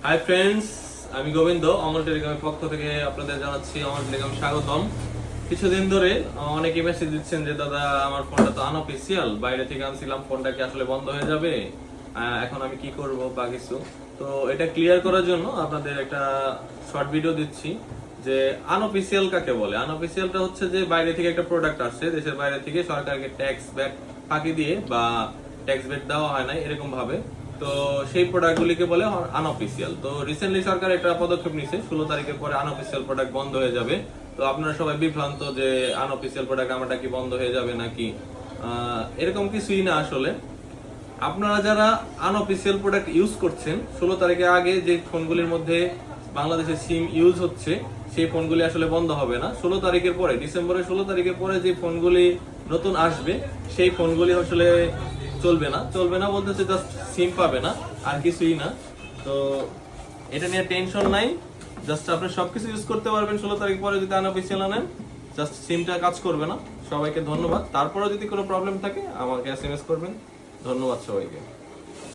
Hi friends, আমি গোবিন্দ অমল টেলিকমের পক্ষ থেকে আপনাদের জানাচ্ছি অমল টেলিকম স্বাগতম। কিছুদিন ধরে অনেকে মেসেজ দিচ্ছেন যে দাদা আমার ফোনটা তো আনঅফিসিয়াল, বাইরে থেকে আনছিলাম, ফোনটা কি আসলে বন্ধ হয়ে যাবে, এখন আমি কি করব বা কিছু। তো এটা ক্লিয়ার করার জন্য আপনাদের একটা শর্ট ভিডিও দিচ্ছি যে আনঅফিসিয়াল কাকে বলে। আনঅফিসিয়ালটা হচ্ছে যে বাইরে থেকে একটা প্রোডাক্ট আসছে, দেশের বাইরে থেকে সরকারকে ট্যাক্স ব্যাক ফাঁকি দিয়ে বা ট্যাক্স ব্যাক দেওয়া হয় না এরকম ভাবে, তো সেই প্রোডাক্টগুলিকে বলে আনঅফিসিয়াল। তো রিসেন্টলি সরকার একটা পদক্ষেপ নিছে, 16 তারিখের পরে আনঅফিসিয়াল প্রোডাক্ট বন্ধ হয়ে যাবে। তো আপনারা সবাই বিভ্রান্ত যে আনঅফিসিয়াল প্রোডাক্ট আমারটা কি বন্ধ হয়ে যাবে নাকি। এরকম কিছুই না আসলে। আপনারা যারা আনঅফিসিয়াল প্রোডাক্ট ইউজ করছেন, 16 তারিখের আগে যে ফোনগুলির মধ্যে বাংলাদেশের সিম ইউজ হচ্ছে সেই ফোনগুলি আসলে বন্ধ হবে না। 16 তারিখের পরে, ডিসেম্বরের 16 তারিখের পরে যে ফোনগুলি নতুন আসবে সেই ফোনগুলি আসলে চলবে না বলতে হচ্ছে জাস্ট সিম পাবে না, আর কিছুই না। তো এটা নিয়ে টেনশন নাই, জাস্ট আপনি সবকিছু ইউজ করতে পারবেন 16 তারিখ পরে যদি আনঅফিসিয়াল আনেন। জাস্ট সিমটা কাজ করবে না। সবাইকে ধন্যবাদ। তারপরে যদি কোনো প্রবলেম থাকে আমাকে এসএমএস করবেন। ধন্যবাদ সবাইকে।